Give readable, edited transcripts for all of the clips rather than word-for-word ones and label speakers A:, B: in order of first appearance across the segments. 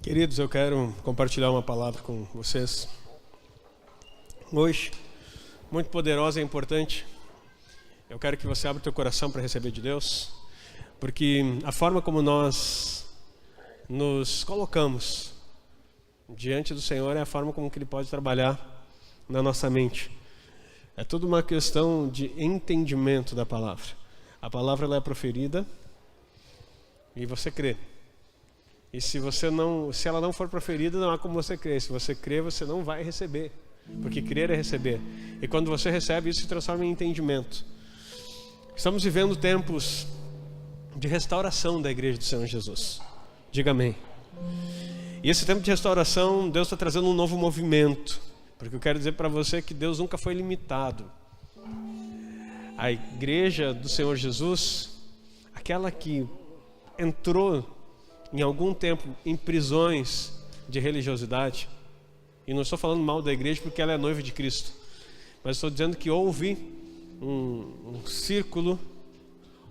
A: Queridos, eu quero compartilhar uma palavra com vocês hoje, muito poderosa e importante. Eu quero que você abra o teu coração para receber de Deus, porque a forma como nós nos colocamos diante do Senhor é a forma como que Ele pode trabalhar na nossa mente. É tudo uma questão de entendimento da palavra. A palavra ela é proferida e você crê. E se ela não for proferida, não há como você crer. Se você crer, você não vai receber, porque crer é receber. E quando você recebe, isso se transforma em entendimento. Estamos vivendo tempos de restauração da igreja do Senhor Jesus. Diga amém. E esse tempo de restauração, Deus está trazendo um novo movimento, porque eu quero dizer para você que Deus nunca foi limitado. A igreja do Senhor Jesus, aquela que entrou em algum tempo em prisões de religiosidade, e não estou falando mal da igreja porque ela é noiva de Cristo, mas estou dizendo que houve um círculo,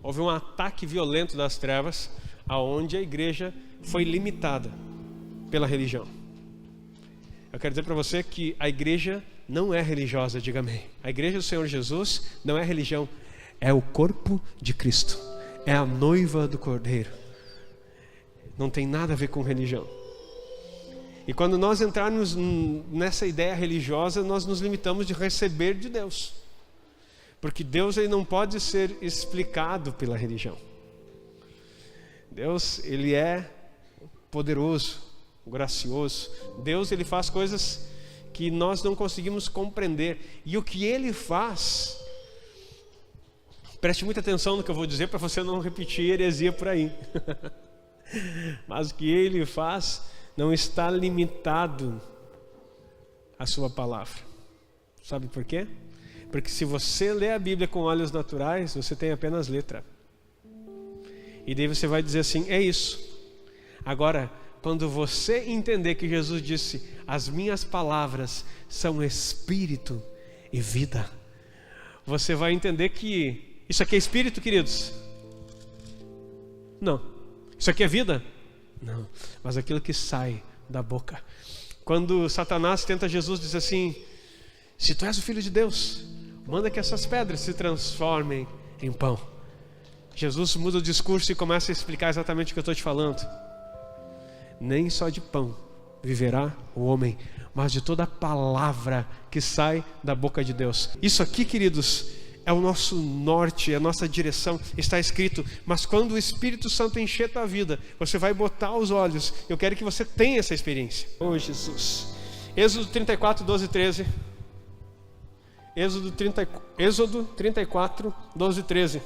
A: houve um ataque violento das trevas, aonde a igreja foi limitada pela religião. Eu quero dizer para você que a igreja não é religiosa, diga amém. A igreja do Senhor Jesus não é religião, é o corpo de Cristo, é a noiva do Cordeiro. Não tem nada a ver com religião. E quando nós entrarmos nessa ideia religiosa, nós nos limitamos de receber de Deus. Porque Deus ele não pode ser explicado pela religião. Deus, ele é poderoso, gracioso. Deus, ele faz coisas que nós não conseguimos compreender. E o que ele faz, preste muita atenção no que eu vou dizer para você não repetir heresia por aí. Mas o que ele faz não está limitado à sua palavra. Sabe por quê? Porque se você lê a Bíblia com olhos naturais, você tem apenas letra. E daí você vai dizer assim, é isso. Agora, quando você entender que Jesus disse, as minhas palavras são espírito e vida, você vai entender que isso aqui é espírito, queridos? Não. Isso aqui é vida? Não, mas aquilo que sai da boca. Quando Satanás tenta Jesus, diz assim, se tu és o Filho de Deus, manda que essas pedras se transformem em pão. Jesus muda o discurso e começa a explicar exatamente o que eu estou te falando. Nem só de pão viverá o homem, mas de toda a palavra que sai da boca de Deus. Isso aqui, queridos, é o nosso norte, é a nossa direção, está escrito. Mas quando o Espírito Santo encher tua vida, você vai botar os olhos. Eu quero que você tenha essa experiência. Oh Jesus. Êxodo 34, 12 e 13. Êxodo 34, 12 e 13.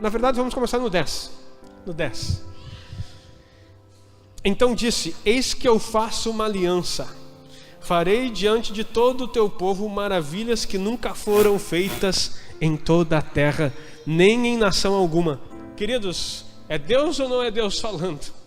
A: Na verdade vamos começar no 10. No 10. Então disse, eis que eu faço uma aliança. Farei diante de todo o teu povo maravilhas que nunca foram feitas em toda a terra, nem em nação alguma. Queridos, é Deus ou não é Deus falando?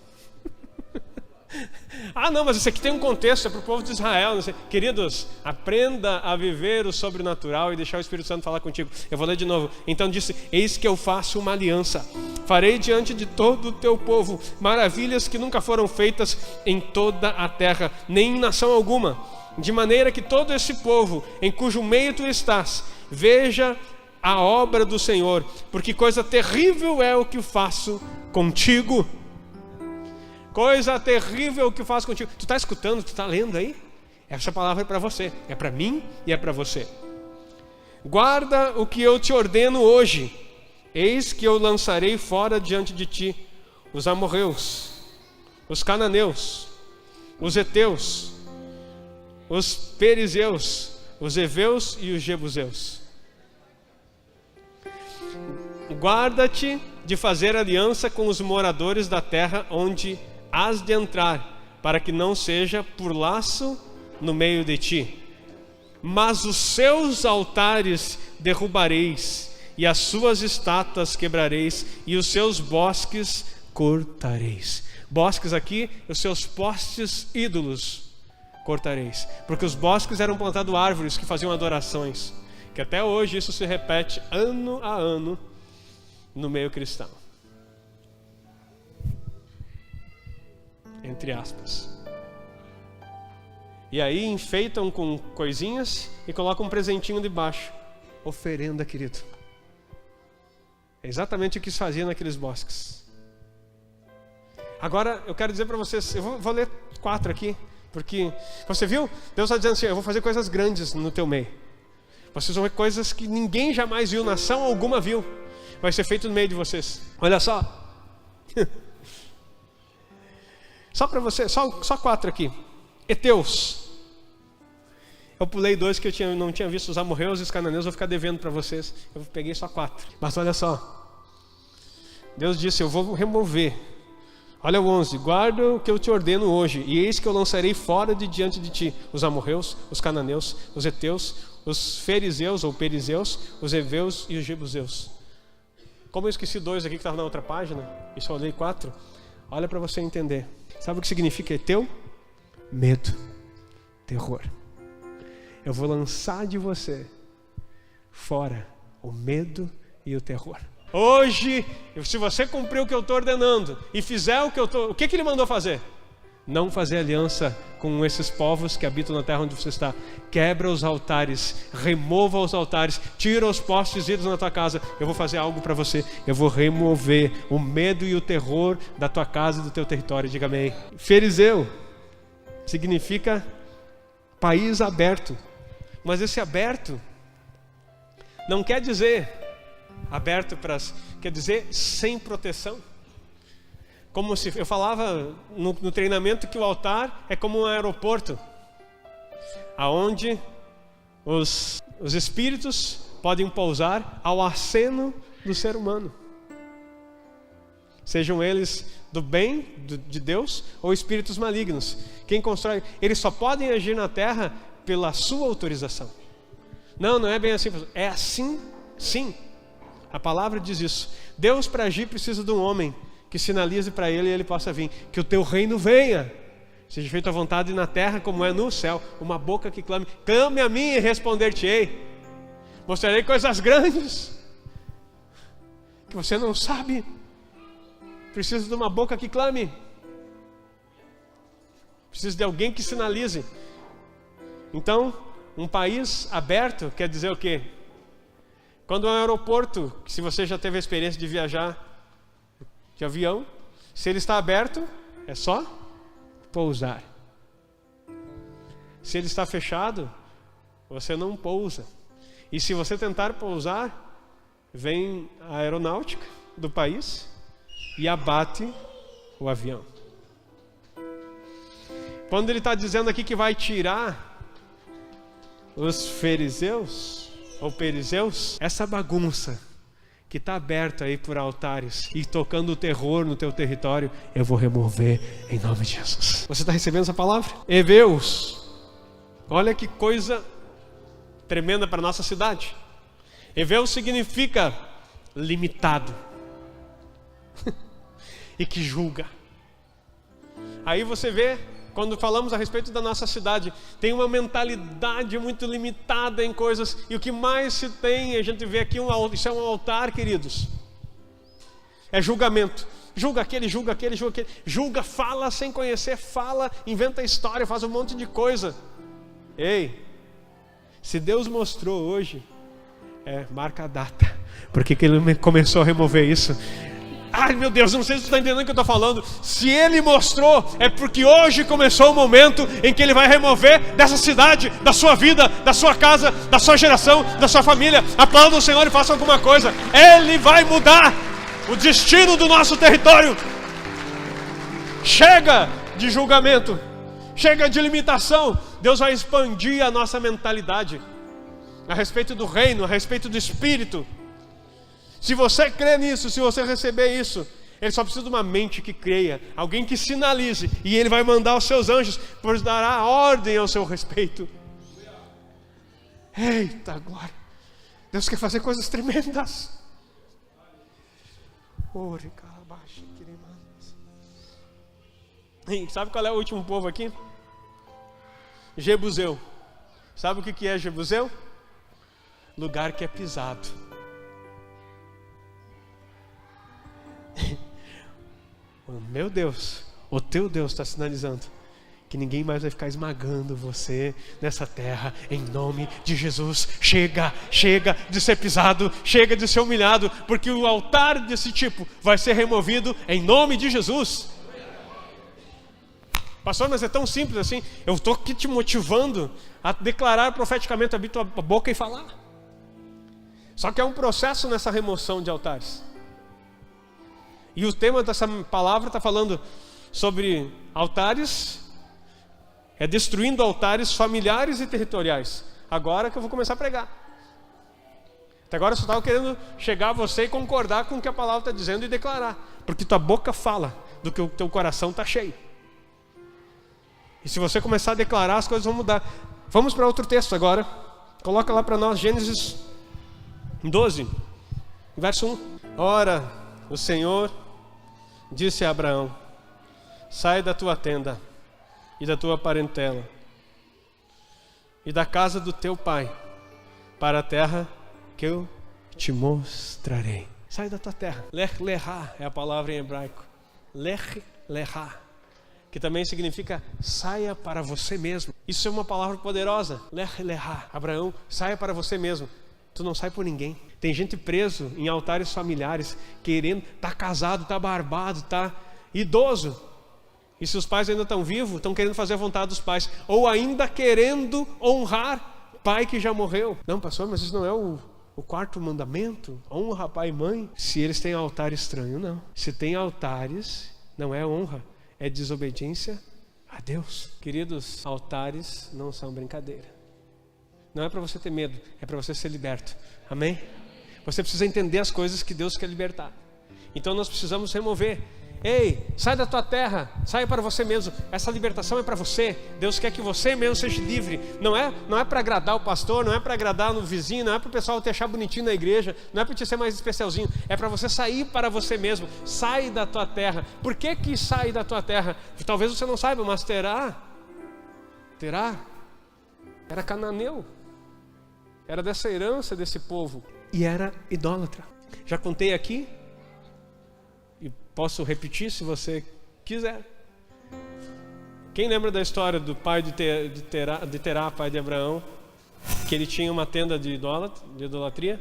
A: Ah não, mas isso aqui tem um contexto, é para o povo de Israel. Não sei. Queridos, aprenda a viver o sobrenatural e deixar o Espírito Santo falar contigo. Eu vou ler de novo. Então disse, eis que eu faço uma aliança. Farei diante de todo o teu povo maravilhas que nunca foram feitas em toda a terra, nem em nação alguma. De maneira que todo esse povo em cujo meio tu estás, veja a obra do Senhor, porque coisa terrível é o que faço contigo. Coisa terrível que eu faço contigo. Tu está escutando, tu está lendo aí? Essa palavra é para você, é para mim e é para você. Guarda o que eu te ordeno hoje. Eis que eu lançarei fora diante de ti os amorreus, os cananeus, os heteus, os perizeus, os heveus e os jebuseus. Guarda-te de fazer aliança com os moradores da terra onde hás de entrar, para que não seja por laço no meio de ti. Mas os seus altares derrubareis, e as suas estátuas quebrareis, e os seus bosques cortareis. Bosques aqui, os seus postes ídolos cortareis. Porque os bosques eram plantados árvores que faziam adorações. Que até hoje isso se repete ano a ano no meio cristão. entre aspas. E aí enfeitam com coisinhas e colocam um presentinho debaixo. Oferenda, querido. É exatamente o que se fazia naqueles bosques. Agora eu quero dizer para vocês, eu vou ler 4 aqui, porque você viu? Deus está dizendo assim, eu vou fazer coisas grandes no teu meio. Vocês vão ver coisas que ninguém jamais viu, nação alguma viu. Vai ser feito no meio de vocês. Olha só. Só para você, só 4 aqui. Heteus. Eu pulei 2 que eu não tinha visto, os amorreus e os cananeus, vou ficar devendo para vocês. Eu peguei só 4. Mas olha só. Deus disse, eu vou remover. Olha o 11, guarda o que eu te ordeno hoje, e eis que eu lançarei fora de diante de ti os amorreus, os cananeus, os heteus, os fariseus ou perizeus, os heveus e os jebuseus. Como eu esqueci 2 aqui que estava na outra página, e só olhei 4, olha para você entender. Sabe o que significa heteu? Medo, terror. Eu vou lançar de você fora o medo e o terror. Hoje, se você cumprir o que eu estou ordenando e fizer o que ele mandou fazer? Não fazer aliança com esses povos que habitam na terra onde você está. Quebra os altares, remova os altares, tira os postes ídolos na tua casa. Eu vou fazer algo para você. Eu vou remover o medo e o terror da tua casa e do teu território. Diga amém. Fariseu significa país aberto. Mas esse aberto não quer dizer aberto para, quer dizer sem proteção. Como se eu falava no treinamento que o altar é como um aeroporto, aonde os espíritos podem pousar ao aceno do ser humano, sejam eles do bem de Deus ou espíritos malignos. Quem constrói, eles só podem agir na terra pela sua autorização. Não é bem assim, é assim, sim. A palavra diz isso. Deus, para agir, precisa de um homem que sinalize para ele e ele possa vir. Que o teu reino venha. Seja feita a vontade na terra como é no céu. Uma boca que clame. Clame a mim e responder-te-ei. Mostrarei coisas grandes que você não sabe. Precisa de uma boca que clame. Precisa de alguém que sinalize. Então, um país aberto quer dizer o quê? Quando é um aeroporto, se você já teve a experiência de viajar de avião, se ele está aberto, é só pousar. Se ele está fechado, você não pousa. E se você tentar pousar, vem a aeronáutica do país e abate o avião. Quando ele está dizendo aqui que vai tirar os fariseus ou perizeus, essa bagunça que está aberta aí por altares e tocando o terror no teu território, eu vou remover em nome de Jesus. Você está recebendo essa palavra? Heveus, olha que coisa tremenda para a nossa cidade. Heveus significa limitado e que julga. Aí você vê, quando falamos a respeito da nossa cidade, tem uma mentalidade muito limitada em coisas, e o que mais se tem, a gente vê aqui, isso é um altar, queridos, é julgamento. Julga aquele, julga aquele, julga aquele, julga, fala sem conhecer, fala, inventa história, faz um monte de coisa. Ei, se Deus mostrou hoje, marca a data, porque que Ele começou a remover isso. Ai meu Deus, não sei se você está entendendo o que eu estou falando. Se Ele mostrou, é porque hoje começou o momento em que Ele vai remover dessa cidade, da sua vida, da sua casa, da sua geração, da sua família. Aplauda o Senhor e faça alguma coisa. Ele vai mudar o destino do nosso território. Chega de julgamento, chega de limitação. Deus vai expandir a nossa mentalidade a respeito do reino, a respeito do Espírito. Se você crê nisso, se você receber isso, Ele só precisa de uma mente que creia, alguém que sinalize, e Ele vai mandar os seus anjos, pois dará ordem ao seu respeito. Eita glória! Deus quer fazer coisas tremendas. E sabe qual é o último povo aqui? Jebuseu. Sabe o que é Jebuseu? Lugar que é pisado. Meu Deus, O teu Deus está sinalizando que ninguém mais vai ficar esmagando você nessa terra, em nome de Jesus. Chega de ser pisado, chega de ser humilhado, porque o altar desse tipo vai ser removido em nome de Jesus. Pastor, mas é tão simples assim. Eu estou aqui te motivando a declarar profeticamente, abrir tua boca e falar. Só que é um processo nessa remoção de altares. E o tema dessa palavra está falando sobre altares, destruindo altares familiares e territoriais. Agora que eu vou começar a pregar. Até agora eu só estava querendo chegar a você e concordar com o que a palavra está dizendo e declarar. Porque tua boca fala do que o teu coração está cheio. E se você começar a declarar, as coisas vão mudar. Vamos para outro texto agora. Coloca lá para nós, Gênesis 12, verso 1. Ora, o Senhor disse a Abraão: sai da tua tenda e da tua parentela e da casa do teu pai para a terra que eu te mostrarei. Sai da tua terra. Lech lechá é a palavra em hebraico. Lech lechá, que também significa saia para você mesmo. Isso é uma palavra poderosa. Lech lechá. Abraão, saia para você mesmo. Tu não sai por ninguém. Tem gente preso em altares familiares, querendo, tá casado, tá barbado, tá idoso. E se os pais ainda estão vivos, estão querendo fazer a vontade dos pais, ou ainda querendo honrar pai que já morreu. Não, pastor, mas isso não é o quarto mandamento? Honra pai e mãe. Se eles têm altar estranho, não. Se tem altares, não é honra, é desobediência a Deus. Queridos, altares não são brincadeira. Não é para você ter medo, é para você ser liberto. Amém? Você precisa entender as coisas que Deus quer libertar. Então nós precisamos remover. Ei, sai da tua terra, sai para você mesmo. Essa libertação é para você. Deus quer que você mesmo seja livre. Não é para agradar o pastor, não é para agradar no vizinho, não é para o pessoal te achar bonitinho na igreja, não é para te ser mais especialzinho. É para você sair para você mesmo. Sai da tua terra. Por que sai da tua terra? Talvez você não saiba, mas Terá era cananeu. Era dessa herança desse povo. E era idólatra. Já contei aqui. E posso repetir se você quiser. Quem lembra da história do pai de Terá, pai de Abraão? Que ele tinha uma tenda de idolatria?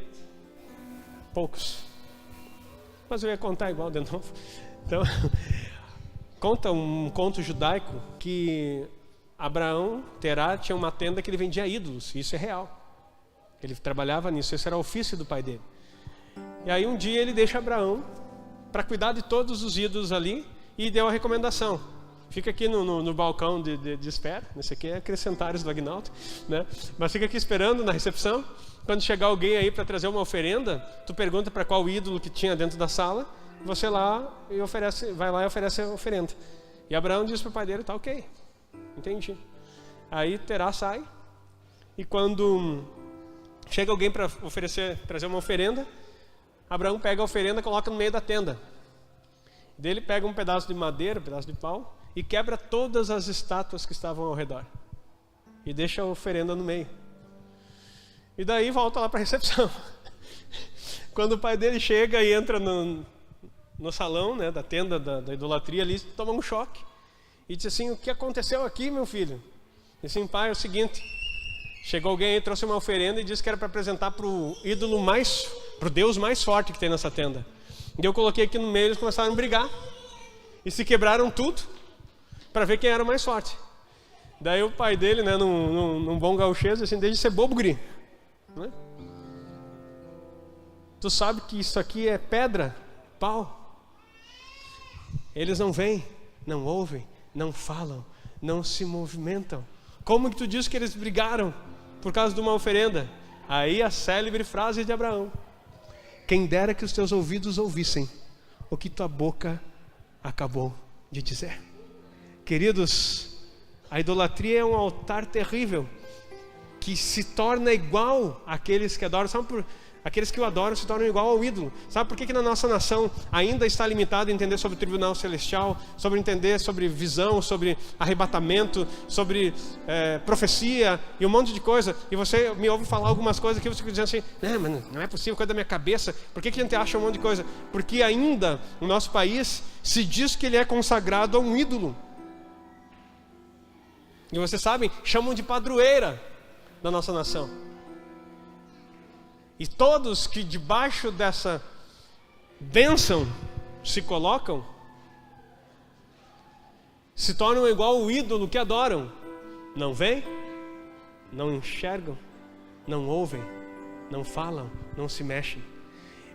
A: Poucos. Mas eu ia contar igual de novo. Então, conta um conto judaico que Abraão, Terá, tinha uma tenda que ele vendia ídolos. Isso é real. Ele trabalhava nisso, esse era o ofício do pai dele. E aí um dia ele deixa Abraão para cuidar de todos os ídolos ali e deu a recomendação. Fica aqui no balcão de espera. Esse aqui é acrescentares do Agnaldo, né? Mas fica aqui esperando na recepção. Quando chegar alguém aí para trazer uma oferenda, tu pergunta para qual ídolo que tinha dentro da sala, você lá e vai lá e oferece a oferenda. E Abraão diz para o pai dele: tá ok, entendi. Aí Terá sai e quando chega alguém para trazer uma oferenda, Abraão pega a oferenda e coloca no meio da tenda. Daí ele pega um pedaço de madeira, um pedaço de pau, e quebra todas as estátuas que estavam ao redor. E deixa a oferenda no meio. E daí volta lá para a recepção. Quando o pai dele chega e entra no salão, né, da tenda da idolatria ali, toma um choque. E diz assim: o que aconteceu aqui, meu filho? Diz assim: pai, é o seguinte... Chegou alguém aí, trouxe uma oferenda e disse que era para apresentar para o ídolo para o Deus mais forte que tem nessa tenda. E eu coloquei aqui no meio, eles começaram a brigar. E se quebraram tudo para ver quem era o mais forte. Daí o pai dele, né, num bom gauchês, assim, deixa de ser bobo, guri. Né? Tu sabe que isso aqui é pedra, pau. Eles não veem, não ouvem, não falam, não se movimentam. Como que tu diz que eles brigaram por causa de uma oferenda? Aí a célebre frase de Abraão: quem dera que os teus ouvidos ouvissem o que tua boca acabou de dizer. Queridos, a idolatria é um altar terrível que se torna igual àqueles que adoram. Sabe Aqueles que o adoram se tornam igual ao ídolo. Sabe por que na nossa nação ainda está limitado a entender sobre o tribunal celestial, sobre entender sobre visão, sobre arrebatamento, sobre profecia e um monte de coisa? E você me ouve falar algumas coisas que você fica dizendo assim, mas não é possível, coisa da minha cabeça. Por que a gente acha um monte de coisa? Porque ainda o nosso país se diz que ele é consagrado a um ídolo. E vocês sabem, chamam de padroeira da nossa nação. E todos que debaixo dessa bênção se colocam, se tornam igual o ídolo que adoram. Não veem, não enxergam, não ouvem, não falam, não se mexem.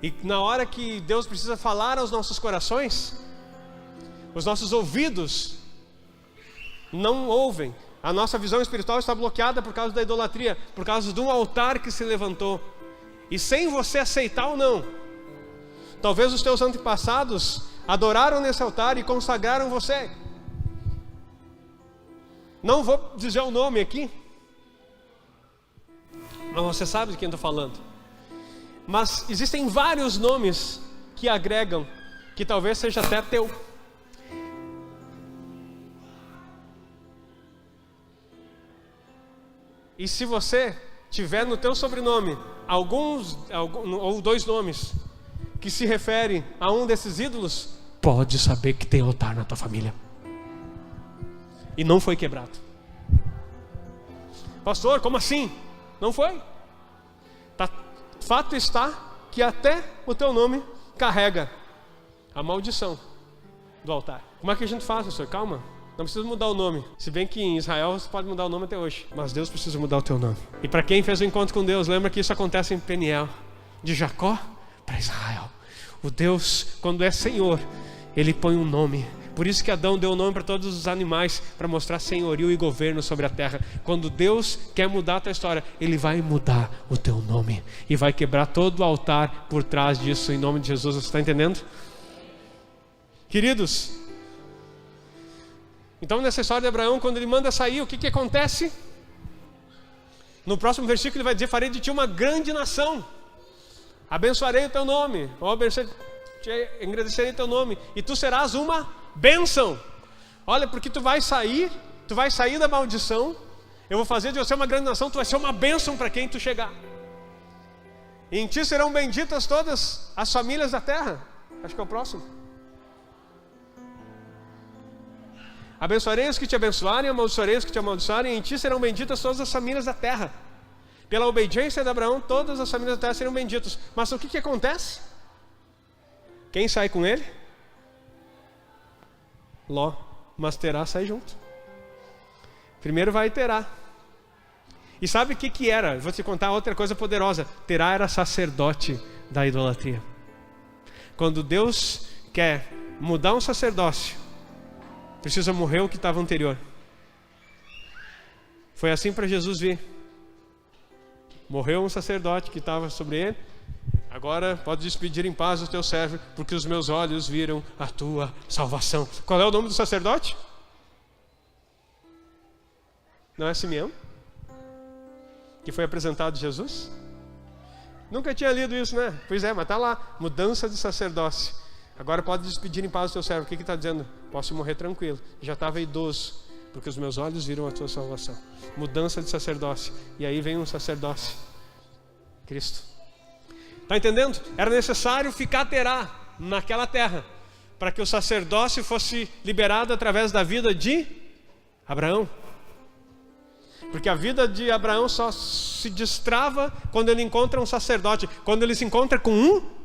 A: E na hora que Deus precisa falar aos nossos corações, os nossos ouvidos não ouvem. A nossa visão espiritual está bloqueada por causa da idolatria, por causa de um altar que se levantou. E sem você aceitar ou não, talvez os teus antepassados adoraram nesse altar e consagraram você. Não vou dizer o nome aqui, mas você sabe de quem estou falando. Mas existem vários nomes que agregam, que talvez seja até teu. E se você tiver no teu sobrenome alguns ou dois nomes que se referem a um desses ídolos, pode saber que tem altar na tua família e não foi quebrado. Pastor, como assim? Não foi? Fato está que até o teu nome carrega a maldição do altar. Como é que a gente faz, pastor? Calma. Não precisa mudar o nome. Se bem que em Israel você pode mudar o nome até hoje. Mas Deus precisa mudar o teu nome. E para quem fez o encontro com Deus, lembra que isso acontece em Peniel. De Jacó para Israel. O Deus, quando é Senhor, Ele põe um nome. Por isso que Adão deu o nome para todos os animais, para mostrar senhorio e governo sobre a terra. Quando Deus quer mudar a tua história, Ele vai mudar o teu nome. E vai quebrar todo o altar por trás disso, em nome de Jesus. Você está entendendo? Queridos, então nessa história de Abraão, quando ele manda sair, o que acontece? No próximo versículo ele vai dizer, farei de ti uma grande nação, abençoarei o teu nome, ou engrandecerei o teu nome, e tu serás uma bênção. Olha, porque tu vai sair da maldição, eu vou fazer de você uma grande nação, tu vai ser uma bênção para quem tu chegar. E em ti serão benditas todas as famílias da terra. Acho que é o próximo. Abençoarei os que te abençoarem, amaldiçoarei os que te amaldiçoarem, e em ti serão benditas todas as famílias da terra. Pela obediência de Abraão, todas as famílias da terra serão benditas. Mas o que acontece? Quem sai com ele? Ló. Mas Terá sai junto. Primeiro vai Terá. E sabe o que era? Vou te contar outra coisa poderosa. Terá era sacerdote da idolatria. Quando Deus quer mudar um sacerdócio, precisa morrer o que estava anterior. Foi assim para Jesus vir. Morreu um sacerdote que estava sobre ele. Agora pode despedir em paz o teu servo, porque os meus olhos viram a tua salvação. Qual é o nome do sacerdote? Não é Simeão? Que foi apresentado a Jesus? Nunca tinha lido isso, né? Pois é, mas está lá. Mudança de sacerdócio. Agora pode despedir em paz o teu servo. O que está dizendo? Posso morrer tranquilo. Já estava idoso, porque os meus olhos viram a tua salvação. Mudança de sacerdócio. E aí vem um sacerdócio, Cristo. Está entendendo? Era necessário ficar Terá naquela terra, para que o sacerdócio fosse liberado através da vida de Abraão. Porque a vida de Abraão só se destrava quando ele encontra um sacerdote. Quando ele se encontra com um...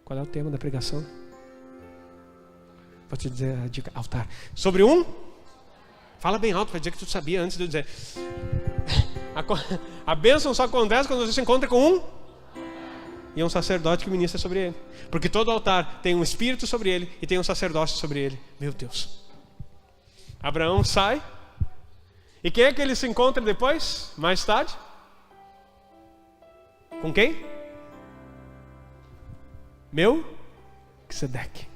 A: Qual é o tema da pregação? Vou te dizer a dica, altar. Sobre um? Fala bem alto para dizer que tu sabia antes de eu dizer. A bênção só acontece quando você se encontra com um e um sacerdote que ministra sobre ele. Porque todo altar tem um espírito sobre ele e tem um sacerdócio sobre ele. Meu Deus. Abraão sai. E quem é que ele se encontra depois? Mais tarde? Com quem? Melquisedeque.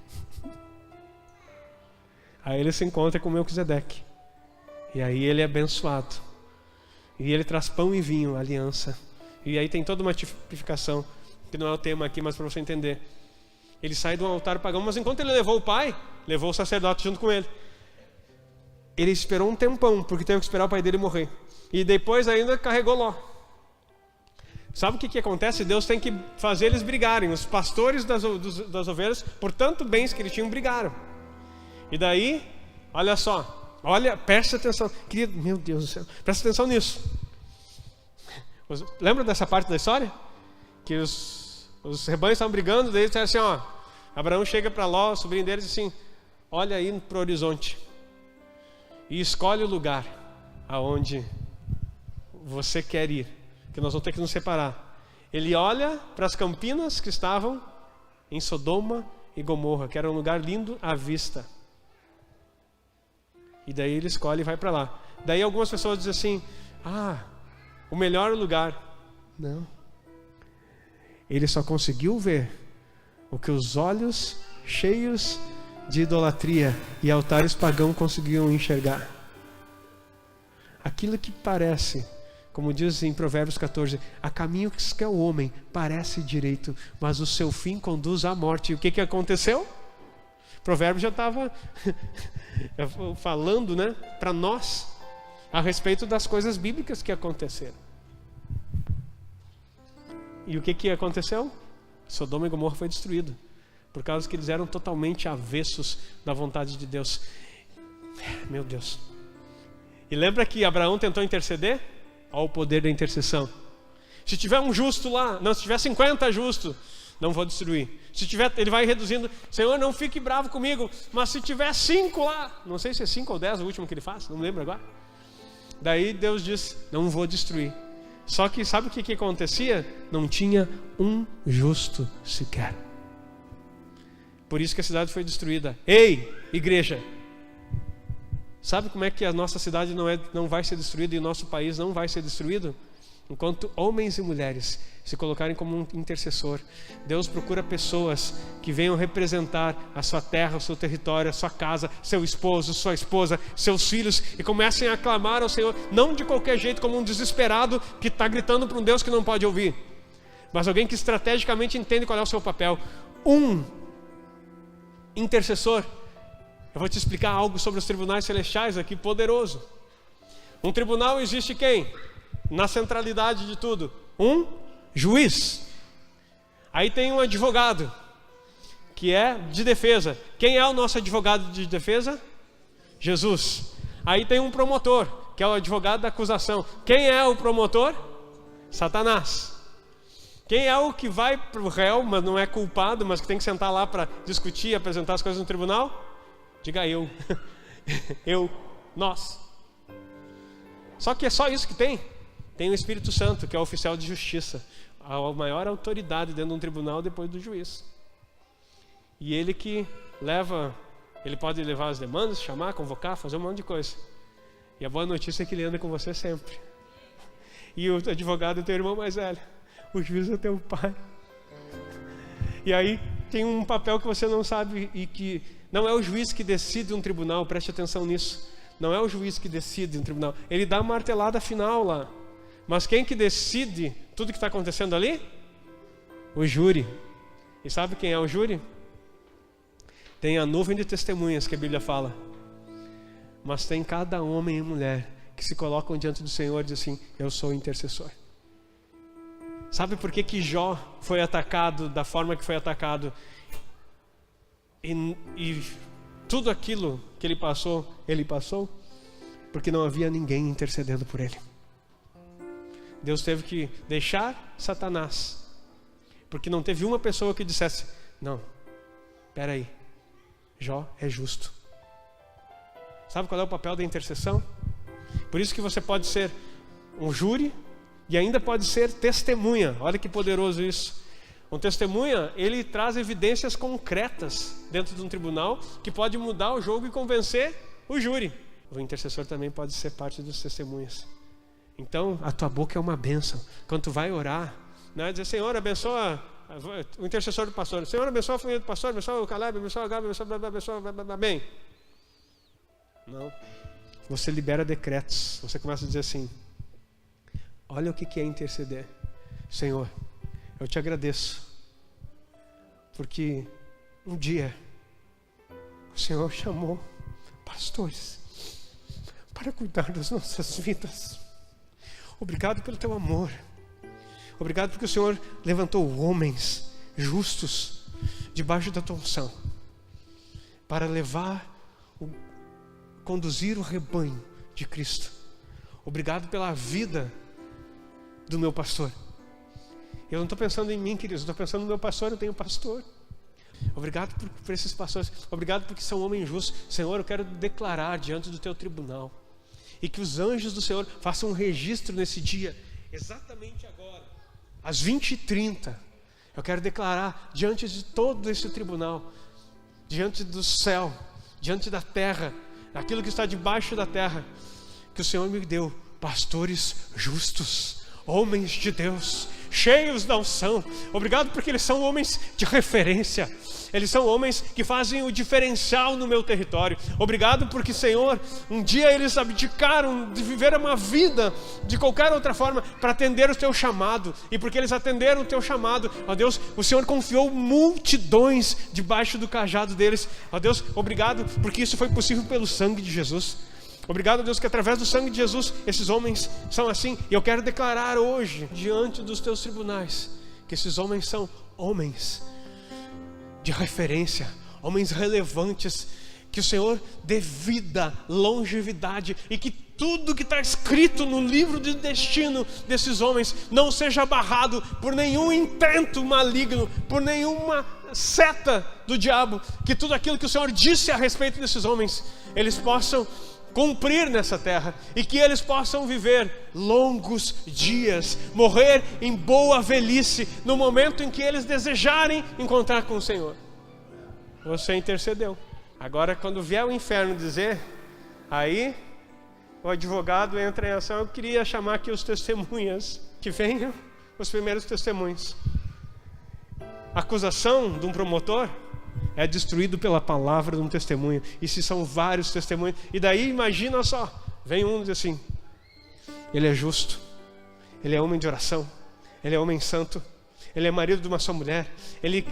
A: Aí ele se encontra com Melquisedeque. E aí ele é abençoado. E ele traz pão e vinho, aliança. E aí tem toda uma tipificação, que não é o tema aqui, mas para você entender. Ele sai de um altar pagão, mas enquanto ele levou o pai, levou o sacerdote junto com ele. Ele esperou um tempão, porque teve que esperar o pai dele morrer. E depois ainda carregou Ló. Sabe o que acontece? Deus tem que fazer eles brigarem. Os pastores das ovelhas, por tanto bens que eles tinham, brigaram. E daí, olha só, presta atenção. Querido, meu Deus do céu, presta atenção nisso. Lembra dessa parte da história? Que os rebanhos estavam brigando, daí eles disseram assim, ó, Abraão chega para Ló, o sobrinho deles, assim, olha aí para o horizonte e escolhe o lugar aonde você quer ir, que nós vamos ter que nos separar. Ele olha para as campinas que estavam em Sodoma e Gomorra, que era um lugar lindo à vista. E daí ele escolhe e vai para lá. Daí algumas pessoas dizem assim, o melhor lugar. Não. Ele só conseguiu ver o que os olhos cheios de idolatria e altares pagãos conseguiam enxergar. Aquilo que parece, como diz em Provérbios 14, a caminho que quer o homem parece direito, mas o seu fim conduz à morte. E o que aconteceu? Provérbios já estava falando, né, para nós a respeito das coisas bíblicas que aconteceram. E o que aconteceu? Sodoma e Gomorra foi destruído, por causa que eles eram totalmente avessos da vontade de Deus. Meu Deus. E lembra que Abraão tentou interceder? Olha o poder da intercessão. Se tiver um justo lá, não, se tiver 50 justos, não vou destruir. Se tiver, ele vai reduzindo, Senhor, não fique bravo comigo, mas se tiver 5 lá, não sei se é 5 ou 10 o último que ele faz, não lembro agora. Daí Deus diz, não vou destruir. Só que sabe o que acontecia? Não tinha um justo sequer. Por isso que a cidade foi destruída. Ei, igreja, sabe como é que a nossa cidade não vai ser destruída e o nosso país não vai ser destruído? Enquanto homens e mulheres se colocarem como um intercessor. Deus procura pessoas que venham representar a sua terra, o seu território, a sua casa, seu esposo, sua esposa, seus filhos, e comecem a clamar ao Senhor, não de qualquer jeito, como um desesperado que está gritando para um Deus que não pode ouvir, mas alguém que estrategicamente entende qual é o seu papel. Um intercessor. Eu vou te explicar algo sobre os tribunais celestiais aqui, poderoso. Um tribunal existe quem? Na centralidade de tudo, um juiz. Aí tem um advogado, que é de defesa. Quem é o nosso advogado de defesa? Jesus. Aí tem um promotor, que é o advogado da acusação. Quem é o promotor? Satanás. Quem é o que vai para o réu, mas não é culpado, mas que tem que sentar lá para discutir, apresentar as coisas no tribunal? Diga eu. Nós. Só que é só isso que tem. Tem o Espírito Santo, que é o oficial de justiça, a maior autoridade dentro de um tribunal depois do juiz. E ele que leva, ele pode levar as demandas, chamar, convocar, fazer um monte de coisa. E a boa notícia é que ele anda com você sempre. E o advogado é teu irmão mais velho, o juiz é teu pai. E aí tem um papel que você não sabe, e que não é o juiz que decide um tribunal, preste atenção nisso. Não é o juiz que decide um tribunal, ele dá a martelada final lá. Mas quem que decide tudo que está acontecendo ali? O júri. E sabe quem é o júri? Tem a nuvem de testemunhas que a Bíblia fala. Mas tem cada homem e mulher que se colocam diante do Senhor e dizem assim, eu sou o intercessor. Sabe por que Jó foi atacado da forma que foi atacado? E tudo aquilo que ele passou, porque não havia ninguém intercedendo por ele. Deus teve que deixar Satanás, porque não teve uma pessoa que dissesse, não, espera aí, Jó é justo. Sabe qual é o papel da intercessão? Por isso que você pode ser um júri e ainda pode ser testemunha. Olha que poderoso isso. Um testemunha, ele traz evidências concretas dentro de um tribunal que pode mudar o jogo e convencer o júri. O intercessor também pode ser parte dos testemunhas. Então, a tua boca é uma bênção. Quando tu vai orar, não é dizer, Senhor, abençoa o intercessor do pastor. Senhor, abençoa a família do pastor, abençoa o Caleb, abençoa o Gabi, abençoa, bem. Não. Você libera decretos. Você começa a dizer assim, olha o que é interceder. Senhor, eu te agradeço, porque um dia o Senhor chamou pastores para cuidar das nossas vidas. Obrigado pelo teu amor. Obrigado porque o Senhor levantou homens justos debaixo da tua unção para conduzir o rebanho de Cristo. Obrigado pela vida do meu pastor. Eu não estou pensando em mim, queridos, estou pensando no meu pastor, eu tenho pastor. Obrigado por esses pastores. Obrigado porque são homens justos. Senhor, eu quero declarar diante do teu tribunal, e que os anjos do Senhor façam um registro nesse dia, exatamente agora, às 20h30. Eu quero declarar diante de todo esse tribunal, diante do céu, diante da terra, aquilo que está debaixo da terra, que o Senhor me deu pastores justos, homens de Deus, cheios da unção. Obrigado porque eles são homens de referência. Eles são homens que fazem o diferencial no meu território. Obrigado porque, Senhor, um dia eles abdicaram de viver uma vida de qualquer outra forma para atender o teu chamado. E porque eles atenderam o teu chamado, ó Deus, o Senhor confiou multidões debaixo do cajado deles. Ó Deus, obrigado porque isso foi possível pelo sangue de Jesus. Obrigado, Deus, que através do sangue de Jesus esses homens são assim. E eu quero declarar hoje, diante dos teus tribunais, que esses homens são homens de referência, homens relevantes, que o Senhor dê vida, longevidade, e que tudo que está escrito no livro de destino desses homens não seja barrado por nenhum intento maligno, por nenhuma seta do diabo. Que tudo aquilo que o Senhor disse a respeito desses homens, eles possam cumprir nessa terra, e que eles possam viver longos dias, morrer em boa velhice, no momento em que eles desejarem encontrar com o Senhor. Você intercedeu. Agora, quando vier o inferno dizer, aí o advogado entra em ação. Eu queria chamar aqui os testemunhas, que venham os primeiros testemunhos. A acusação de um promotor é destruído pela palavra de um testemunho. E se são vários testemunhos, e daí imagina só, vem um e diz assim: ele é justo, ele é homem de oração, ele é homem santo, ele é marido de uma só mulher, ele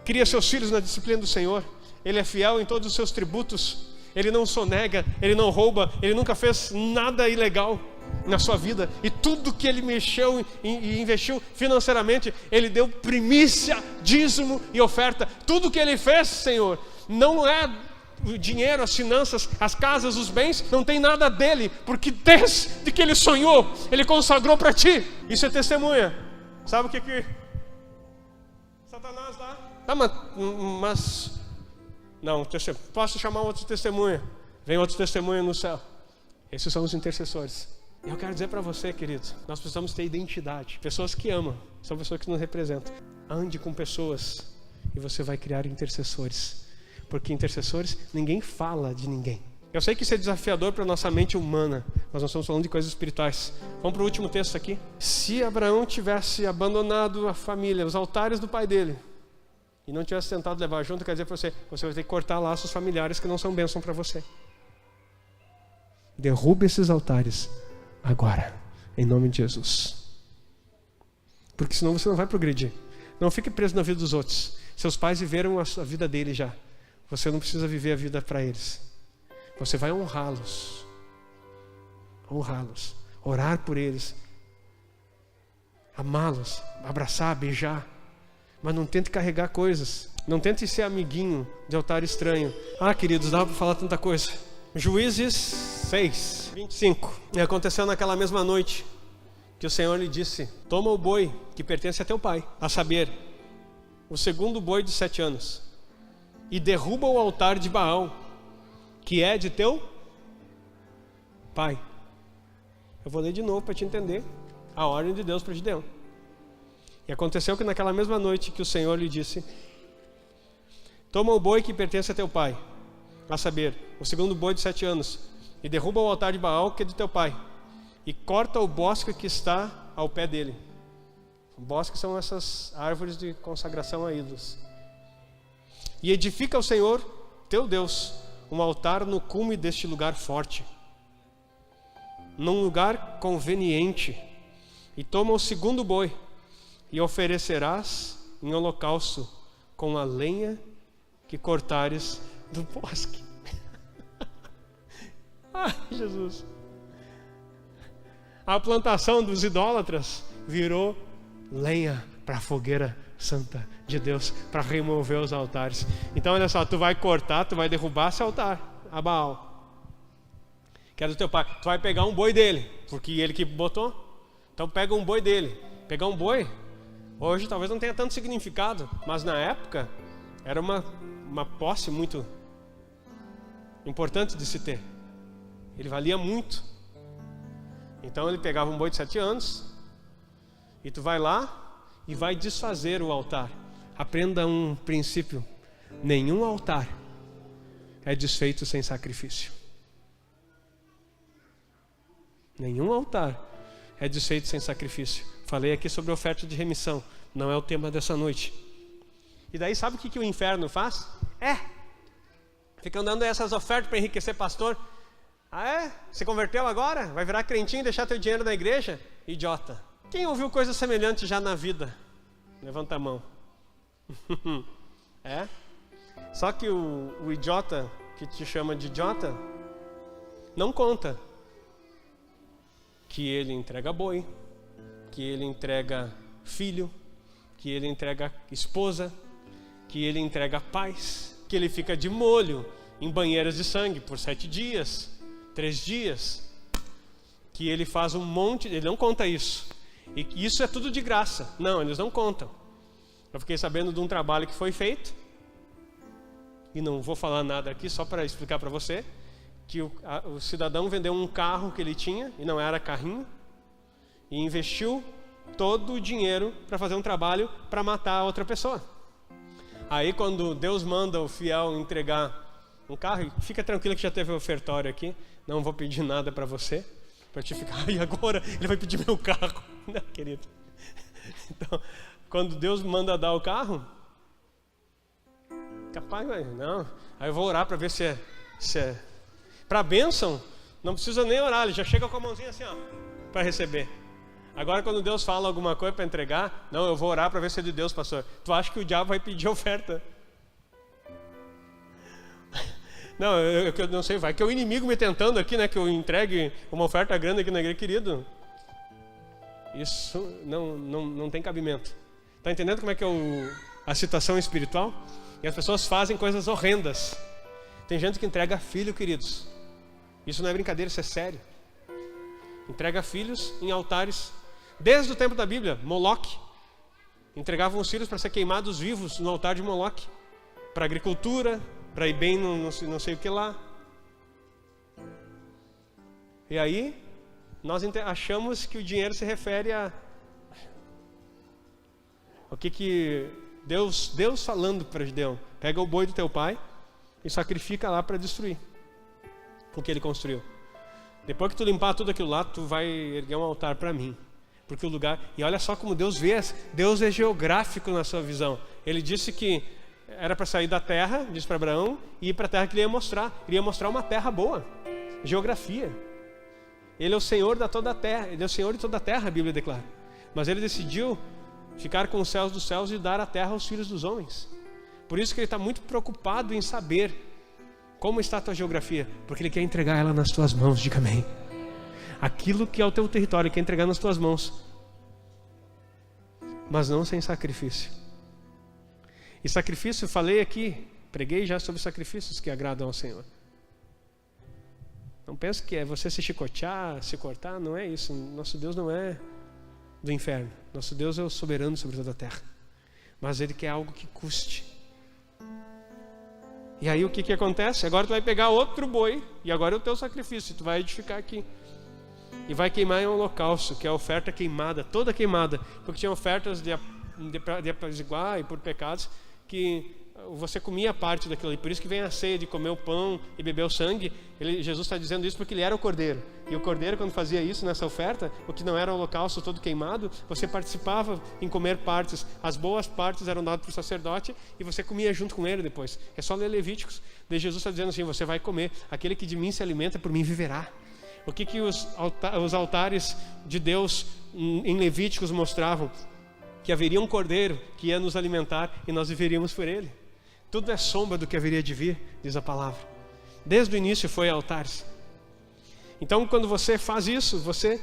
A: cria seus filhos na disciplina do Senhor, ele é fiel em todos os seus tributos, ele não sonega, ele não rouba, ele nunca fez nada ilegal na sua vida, e tudo que ele mexeu e investiu financeiramente, ele deu primícia, dízimo e oferta. Tudo que ele fez, Senhor, não é o dinheiro, as finanças, as casas, os bens, não tem nada dele, porque desde que ele sonhou, ele consagrou para ti. Isso é testemunha. Sabe o que Satanás dá? Mas não, posso chamar outro testemunha? Vem outro testemunha no céu. Esses são os intercessores. Eu quero dizer para você, querido, nós precisamos ter identidade. Pessoas que amam, são pessoas que nos representam. Ande com pessoas e você vai criar intercessores. Porque intercessores, ninguém fala de ninguém. Eu sei que isso é desafiador para a nossa mente humana, mas nós estamos falando de coisas espirituais. Vamos para o último texto aqui. Se Abraão tivesse abandonado a família, os altares do pai dele, e não tivesse tentado levar junto, quer dizer para você, você vai ter que cortar laços familiares que não são bênção para você. Derrube esses altares agora, em nome de Jesus. Porque senão você não vai progredir. Não fique preso na vida dos outros. Seus pais viveram a vida deles já. Você não precisa viver a vida para eles. Você vai honrá-los. Honrá-los. Orar por eles. Amá-los. Abraçar, beijar. Mas não tente carregar coisas. Não tente ser amiguinho de altar estranho. Ah, queridos, dá para falar tanta coisa. Juízes 6, 25. E aconteceu naquela mesma noite que o Senhor lhe disse: toma o boi que pertence a teu pai, a saber, o segundo boi de 7 anos, e derruba o altar de Baal, que é de teu pai. Eu vou ler de novo para te entender a ordem de Deus para Gideão. E aconteceu que naquela mesma noite que o Senhor lhe disse: toma o boi que pertence a teu pai, a saber, o segundo boi de 7 anos, e derruba o altar de Baal, que é de teu pai, e corta o bosque que está ao pé dele. O bosque são essas árvores de consagração a ídolos. E edifica ao Senhor, teu Deus, um altar no cume deste lugar forte, num lugar conveniente, e toma o segundo boi, e oferecerás em holocausto com a lenha que cortares do bosque. Ai, Jesus. A plantação dos idólatras virou lenha para a fogueira santa de Deus, para remover os altares. Então olha só, tu vai cortar, tu vai derrubar esse altar a Baal, que é do teu pai. Tu vai pegar um boi dele, porque ele que botou. Então pega um boi dele. Pegar um boi, hoje talvez não tenha tanto significado, mas na época era uma posse muito importante de se ter. Ele valia muito. Então ele pegava um boi de 7 anos e tu vai lá e vai desfazer o altar. Aprenda um princípio: nenhum altar é desfeito sem sacrifício. Nenhum altar é desfeito sem sacrifício. Falei aqui sobre oferta de remissão, não é o tema dessa noite. E daí sabe o que o inferno faz? Fica dando essas ofertas para enriquecer pastor. Ah é? Se converteu agora? Vai virar crentinho e deixar teu dinheiro na igreja? Idiota. Quem ouviu coisa semelhante já na vida? Levanta a mão. É? Só que o idiota que te chama de idiota não conta que ele entrega boi, que ele entrega filho, que ele entrega esposa, que ele entrega paz, que ele fica de molho em banheiras de sangue por 7 dias, 3 dias, que ele faz um monte, ele não conta isso. E isso é tudo de graça. Não, eles não contam. Eu fiquei sabendo de um trabalho que foi feito, e não vou falar nada aqui, só para explicar para você, que o cidadão vendeu um carro que ele tinha, e não era carrinho, e investiu todo o dinheiro para fazer um trabalho para matar a outra pessoa. Aí quando Deus manda o fiel entregar um carro, e fica tranquilo que já teve ofertório aqui, não vou pedir nada para você, para te ficar, e agora ele vai pedir meu carro. Não, querido. Então, quando Deus manda dar o carro, capaz, não. Aí eu vou orar para ver se é. Para a bênção, não precisa nem orar, ele já chega com a mãozinha assim, ó, para receber. Agora quando Deus fala alguma coisa para entregar, não, eu vou orar para ver se é de Deus, pastor. Tu acha que o diabo vai pedir oferta? Não, eu não sei, vai que é o inimigo me tentando aqui, né, que eu entregue uma oferta grande aqui na igreja, querido. Isso não tem cabimento. Tá entendendo como é que é a situação espiritual? E as pessoas fazem coisas horrendas. Tem gente que entrega filho, queridos. Isso não é brincadeira, isso é sério. Entrega filhos em altares. Desde o tempo da Bíblia, Moloque. Entregavam os filhos para ser queimados vivos no altar de Moloque. Para agricultura, para ir bem no não sei o que lá. E aí, nós achamos que o dinheiro se refere a... O que Deus falando para Gideão: pega o boi do teu pai e sacrifica lá para destruir o que ele construiu. Depois que tu limpar tudo aquilo lá, tu vai erguer um altar para mim. Porque o lugar... E olha só como Deus vê. Deus é geográfico na sua visão. Ele disse que era para sair da terra, disse para Abraão, e ir para a terra que ele ia mostrar. Ele ia mostrar uma terra boa. Geografia. Ele é o Senhor da toda a terra. Ele é o Senhor de toda a terra, a Bíblia declara. Mas ele decidiu ficar com os céus dos céus e dar a terra aos filhos dos homens. Por isso que ele está muito preocupado em saber como está a tua geografia, porque ele quer entregar ela nas tuas mãos. Diga amém. Aquilo que é o teu território, ele quer entregar nas tuas mãos, mas não sem sacrifício. E sacrifício, falei aqui, preguei já sobre sacrifícios que agradam ao Senhor. Não pense que é você se chicotear, se cortar, não é isso. Nosso Deus não é do inferno. Nosso Deus é o soberano sobre toda a terra. Mas Ele quer algo que custe. E aí o que acontece? Agora tu vai pegar outro boi, e agora é o teu sacrifício, tu vai edificar aqui. E vai queimar em um holocausto, que é a oferta queimada, toda queimada. Porque tinha ofertas de apaziguar e por pecados, que você comia parte daquilo ali. Por isso que vem a ceia de comer o pão e beber o sangue. Jesus está dizendo isso porque ele era o cordeiro. E o cordeiro, quando fazia isso nessa oferta, o que não era o holocausto todo queimado, você participava em comer partes. As boas partes eram dadas para o sacerdote e você comia junto com ele depois. É só ler Levíticos. Daí Jesus está dizendo assim: você vai comer. Aquele que de mim se alimenta, por mim viverá. O que os altares de Deus em Levíticos mostravam? que haveria um cordeiro que ia nos alimentar e nós viveríamos por ele. Tudo é sombra do que haveria de vir, diz a palavra. Desde o início foi altares. Então, quando você faz isso, você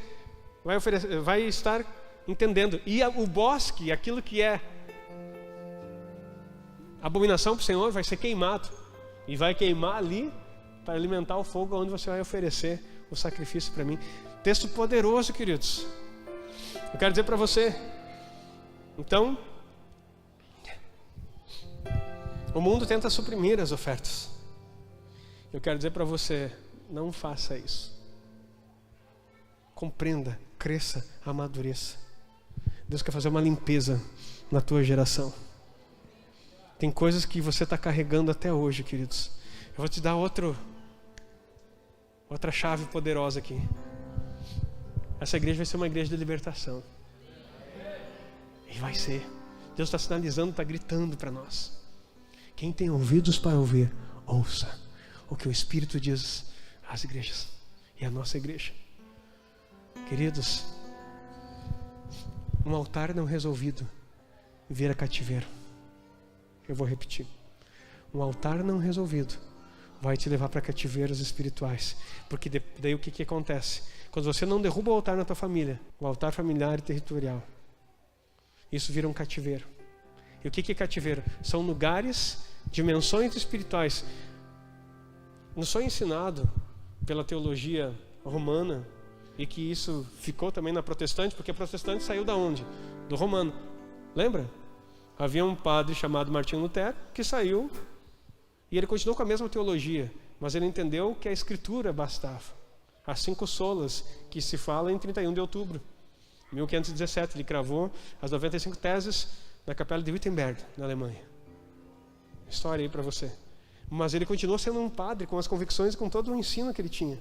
A: vai estar entendendo. E o bosque, aquilo que é abominação para o Senhor, vai ser queimado. E vai queimar ali para alimentar o fogo onde você vai oferecer o sacrifício para mim. Texto poderoso, queridos. Eu quero dizer para você. Então, o mundo tenta suprimir as ofertas. Eu quero dizer para você, não faça isso. Compreenda, cresça, amadureça. Deus quer fazer uma limpeza na tua geração. Tem coisas que você está carregando até hoje, queridos. Eu vou te dar outra chave poderosa aqui. Essa igreja vai ser uma igreja de libertação. E vai ser. Deus está sinalizando, está gritando para nós. Quem tem ouvidos para ouvir, ouça o que o Espírito diz às igrejas e à nossa igreja. Queridos, um altar não resolvido vira cativeiro. Eu vou repetir. Um altar não resolvido vai te levar para cativeiros espirituais. Porque daí o que acontece? Quando você não derruba o altar na tua família, o altar familiar e territorial, isso vira um cativeiro. E o que é cativeiro? São lugares, dimensões espirituais. Não sou ensinado pela teologia romana, e que isso ficou também na protestante, porque a protestante saiu da onde? Do romano. Lembra? Havia um padre chamado Martinho Lutero que saiu e ele continuou com a mesma teologia, mas ele entendeu que a escritura bastava. As 5 solas que se fala em 31 de outubro de 1517, ele cravou as 95 teses na capela de Wittenberg, na Alemanha. História aí para você. Mas ele continuou sendo um padre com as convicções e com todo o ensino que ele tinha.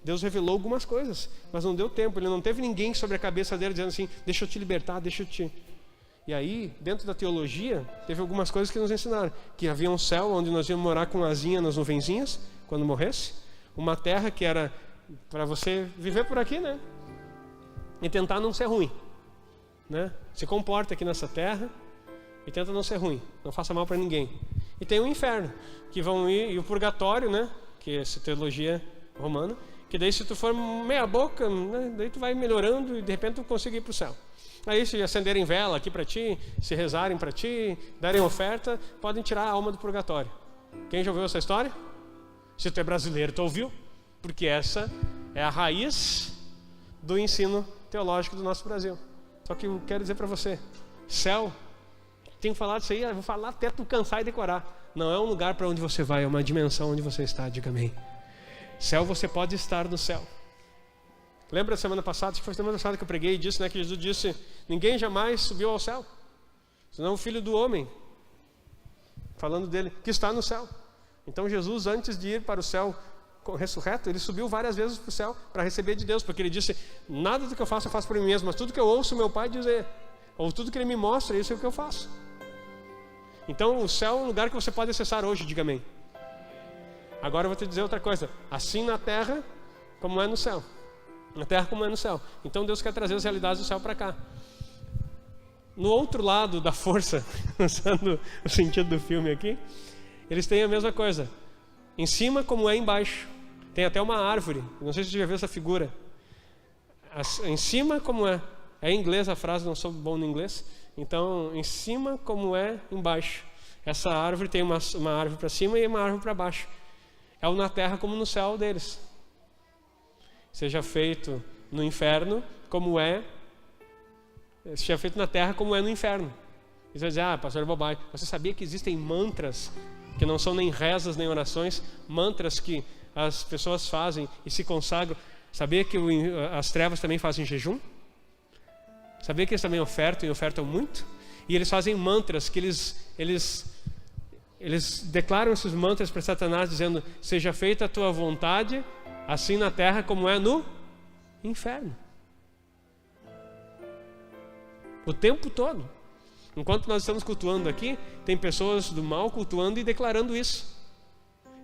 A: Deus revelou algumas coisas, mas não deu tempo. Ele não teve ninguém sobre a cabeça dele dizendo assim, deixa eu te libertar, deixa eu te... E aí, dentro da teologia, teve algumas coisas que nos ensinaram. Que havia um céu onde nós íamos morar com asinha nas nuvenzinhas, quando morresse. Uma terra que era para você viver por aqui, né? E tentar não ser ruim, né? Se comporta aqui nessa terra e tenta não ser ruim. Não faça mal para ninguém. E tem o inferno, que vão ir, e o purgatório, né? Que é essa teologia romana. Que daí se tu for meia boca, né? Daí tu vai melhorando e de repente tu consegue ir para o céu. Aí se acenderem vela aqui para ti, se rezarem para ti, darem oferta, podem tirar a alma do purgatório. Quem já ouviu essa história? Se tu é brasileiro, tu ouviu? Porque essa é a raiz do ensino teológico do nosso Brasil. Só que eu quero dizer para você, céu, tenho falado isso aí, eu vou falar até tu cansar e decorar. Não é um lugar para onde você vai, é uma dimensão onde você está, diga amém. Céu, você pode estar no céu. Lembra da semana passada, acho que foi semana passada que eu preguei e disse, né, que Jesus disse, ninguém jamais subiu ao céu, senão o Filho do Homem, falando dele, que está no céu. Então Jesus, antes de ir para o céu ressurreto, ele subiu várias vezes para o céu para receber de Deus, porque ele disse, nada do que eu faço por mim mesmo, mas tudo que eu ouço meu Pai dizer, ou tudo que ele me mostra, isso é o que eu faço. Então o céu é um lugar que você pode acessar hoje, diga amém. Agora eu vou te dizer outra coisa, assim na terra como é no céu. Na terra como é no céu. Então Deus quer trazer as realidades do céu para cá. No outro lado da força, usando o sentido do filme aqui, eles têm a mesma coisa. Em cima como é embaixo. Tem até uma árvore. Não sei se você já viu essa figura. Em cima como é. É em inglês a frase, não sou bom no inglês. Então, em cima como é embaixo. Essa árvore tem uma árvore para cima e uma árvore para baixo. É o na terra como no céu deles. Seja feito no inferno como é, seja feito na terra como é no inferno. E você vai dizer, pastor, é bobagem. Você sabia que existem mantras, que não são nem rezas nem orações, mantras que as pessoas fazem e se consagram? Sabia que as trevas também fazem jejum? Sabia que eles também ofertam e ofertam muito? E eles fazem mantras que eles declaram esses mantras para Satanás dizendo, seja feita a tua vontade, assim na terra como é no inferno. O tempo todo. Enquanto nós estamos cultuando aqui, tem pessoas do mal cultuando e declarando isso.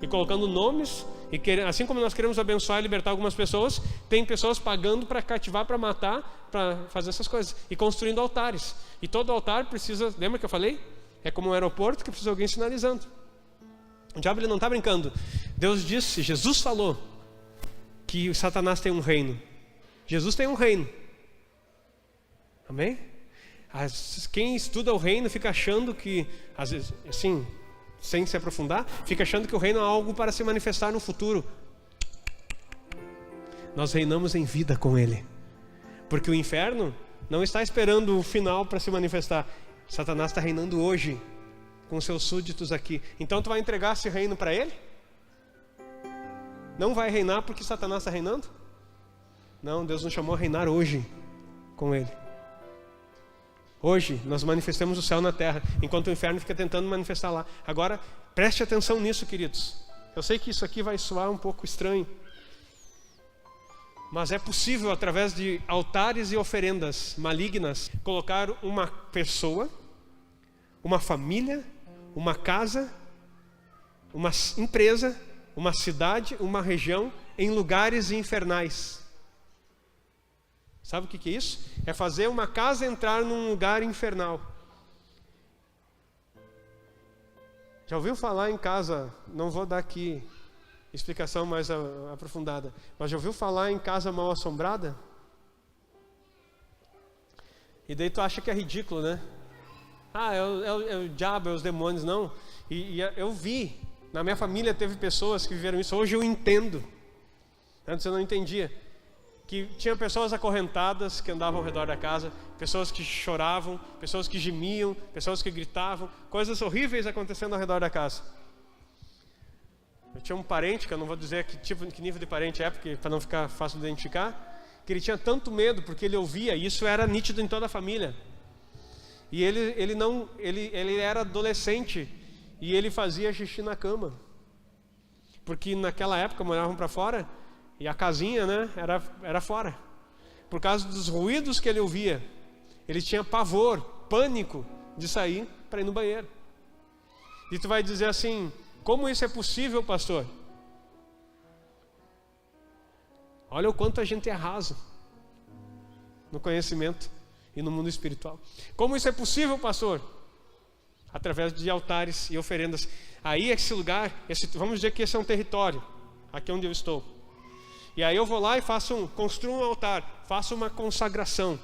A: E colocando nomes E assim como nós queremos abençoar e libertar algumas pessoas, tem pessoas pagando para cativar, para matar, para fazer essas coisas. E construindo altares. E todo altar precisa, lembra que eu falei? É como um aeroporto que precisa de alguém sinalizando. O diabo ele não está brincando. Deus disse, Jesus falou, que o Satanás tem um reino. Jesus tem um reino. Amém? Quem estuda o reino fica achando que, às vezes, assim, sem se aprofundar, fica achando que o reino é algo para se manifestar no futuro. Nós reinamos em vida com Ele. Porque o inferno não está esperando o final para se manifestar. Satanás está reinando hoje com seus súditos aqui. Então tu vai entregar esse reino para ele? Não vai reinar porque Satanás está reinando? Não, Deus nos chamou a reinar hoje com Ele. Hoje nós manifestamos o céu na terra, enquanto o inferno fica tentando manifestar lá. Agora, preste atenção nisso, queridos. Eu sei que isso aqui vai soar um pouco estranho, mas é possível, através de altares e oferendas malignas, colocar uma pessoa, uma família, uma casa, uma empresa, uma cidade, uma região em lugares infernais. Sabe o que é isso? É fazer uma casa entrar num lugar infernal. Já ouviu falar em casa, não vou dar aqui explicação mais aprofundada, mas já ouviu falar em casa mal assombrada? E daí tu acha que é ridículo, né? É o diabo, é os demônios. Não. E eu vi, na minha família teve pessoas que viveram isso. Hoje eu entendo. Antes eu não entendia. Que tinha pessoas acorrentadas que andavam ao redor da casa, pessoas que choravam, pessoas que gemiam, pessoas que gritavam, coisas horríveis acontecendo ao redor da casa. Eu tinha um parente, que eu não vou dizer que nível de parente é, porque para não ficar fácil de identificar, que ele tinha tanto medo porque ele ouvia, e isso era nítido em toda a família. E ele era adolescente e ele fazia xixi na cama, porque naquela época moravam para fora. E a casinha, né, era fora. Por causa dos ruídos que ele ouvia, ele tinha pavor, pânico de sair para ir no banheiro. E tu vai dizer assim, como isso é possível, pastor? Olha o quanto a gente é raso no conhecimento e no mundo espiritual. Como isso é possível, pastor? Através de altares e oferendas. Aí esse lugar, vamos dizer que esse é um território, aqui onde eu estou. E aí eu vou lá e construo um altar, faço uma consagração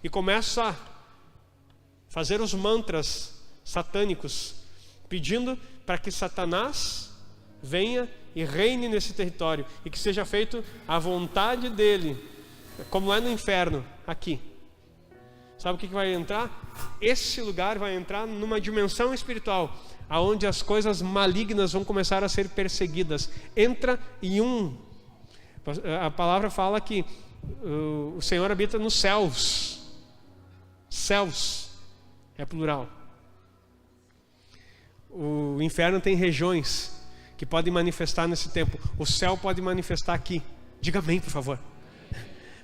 A: e começo a fazer os mantras satânicos, pedindo para que Satanás venha e reine nesse território e que seja feito a vontade dele, como é no inferno, aqui. Sabe o que vai entrar? Esse lugar vai entrar numa dimensão espiritual, aonde as coisas malignas vão começar a ser perseguidas. Entra em a palavra fala que o Senhor habita nos céus. Céus é plural. O inferno tem regiões que podem manifestar nesse tempo. O céu pode manifestar aqui. Diga amém, por favor.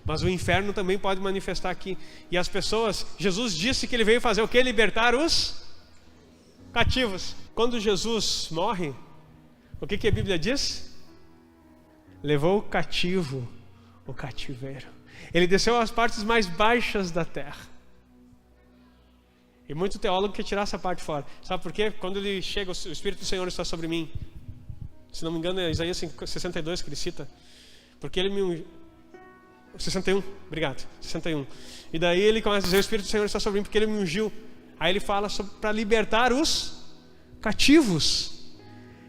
A: Mas o inferno também pode manifestar aqui. E as pessoas, Jesus disse que ele veio fazer o quê? Libertar os cativos. Quando Jesus morre, o que a Bíblia diz? Levou cativo o cativeiro. Ele desceu às partes mais baixas da terra. E muito teólogo quer tirar essa parte fora. Sabe por quê? Quando ele chega, o Espírito do Senhor está sobre mim. Se não me engano é Isaías 62 que ele cita. Porque ele me... 61, obrigado, 61. E daí ele começa a dizer, o Espírito do Senhor está sobre mim porque ele me ungiu. Aí ele fala para libertar os cativos.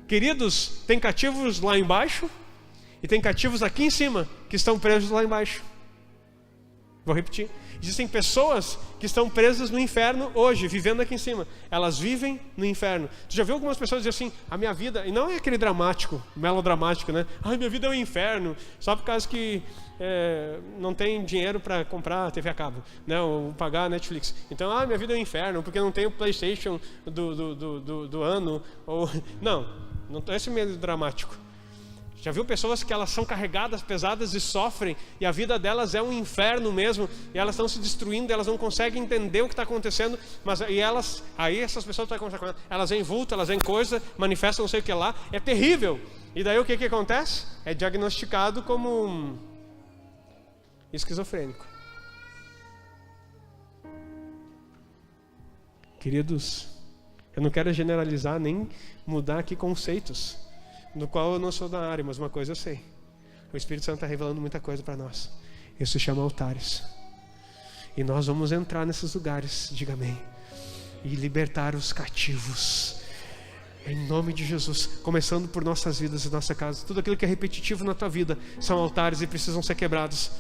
A: Queridos, tem cativos lá embaixo e tem cativos aqui em cima que estão presos lá embaixo. Vou repetir. Existem pessoas que estão presas no inferno hoje, vivendo aqui em cima. Elas vivem no inferno. Tu já viu algumas pessoas dizer assim, a minha vida... E não é aquele dramático, melodramático, né? Ai, minha vida é um inferno. Só por causa que não tem dinheiro para comprar a TV a cabo, né? Ou pagar a Netflix. Então, minha vida é um inferno, porque não tem o PlayStation do ano. Ou... Não é esse medo dramático. Já viu pessoas que elas são carregadas, pesadas e sofrem, e a vida delas é um inferno mesmo, e elas estão se destruindo, elas não conseguem entender o que está acontecendo, mas aí essas pessoas estão conversando com elas, elas veem vulto, elas veem coisa, manifestam não sei o que lá, é terrível. E daí o que acontece? É diagnosticado como um esquizofrênico. Queridos, eu não quero generalizar nem mudar aqui conceitos, no qual eu não sou da área, mas uma coisa eu sei. O Espírito Santo está revelando muita coisa para nós. Isso se chama altares. E nós vamos entrar nesses lugares, diga amém, e libertar os cativos. Em nome de Jesus, começando por nossas vidas e nossa casa. Tudo aquilo que é repetitivo na tua vida são altares e precisam ser quebrados.